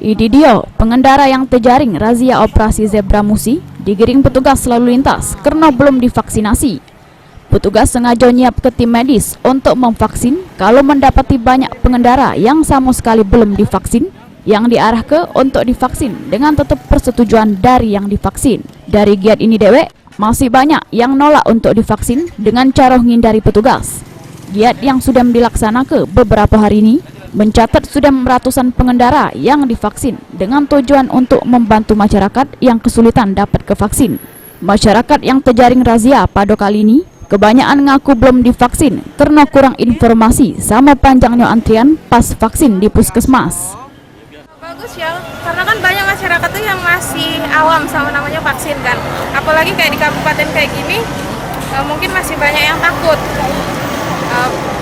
Ini dia pengendara yang terjaring razia operasi Zebra Musi digiring petugas lalu lintas karena belum divaksinasi. Petugas sengaja nyiap ke tim medis untuk memvaksin kalau mendapati banyak pengendara yang sama sekali belum divaksin yang diarah ke untuk divaksin dengan tetap persetujuan dari yang divaksin. Dari giat ini dewek, masih banyak yang nolak untuk divaksin dengan cara menghindari petugas. Giat yang sudah dilaksanakan beberapa hari ini mencatat sudah ratusan pengendara yang divaksin dengan tujuan untuk membantu masyarakat yang kesulitan dapat ke vaksin. Masyarakat yang terjaring razia pada kali ini kebanyakan ngaku belum divaksin karena kurang informasi sama panjangnya antrian pas vaksin di puskesmas. Bagus ya, karena kan banyak masyarakat tuh yang masih awam sama namanya vaksin kan. Apalagi kayak di kabupaten kayak gini, mungkin masih banyak yang takut.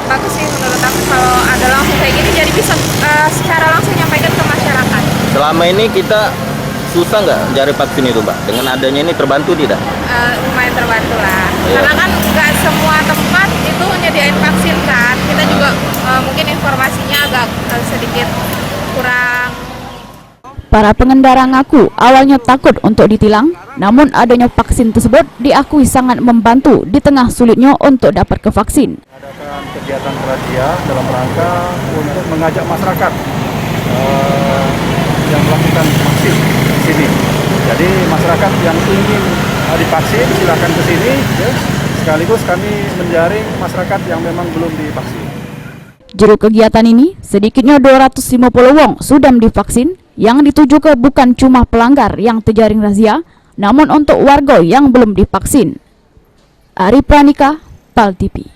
Bagus sih menurut aku kalau ada langsung kayak gini, jadi bisa secara langsung nyampaikan ke masyarakat. Selama ini kita susah nggak cari vaksin itu, Mbak? Dengan adanya ini terbantu tidak? Lumayan terbantu lah, Iya. karena kan nggak semua tempat itu nyediain vaksin kan. Kita juga mungkin informasinya agak sedikit kurang. Para pengendara ngaku awalnya takut untuk ditilang, namun adanya vaksin tersebut diakui sangat membantu di tengah sulitnya untuk dapat ke vaksin. Adakan kegiatan razia dalam rangka untuk mengajak masyarakat yang melakukan vaksin di sini. Jadi masyarakat yang ingin divaksin silakan ke sini, ya. Sekaligus kami menjaring masyarakat yang memang belum divaksin. Juru kegiatan ini sedikitnya 250 wong sudah divaksin, yang dituju ke bukan cuma pelanggar yang terjaring razia, namun untuk warga yang belum divaksin. Ari Pranika, PAL TV.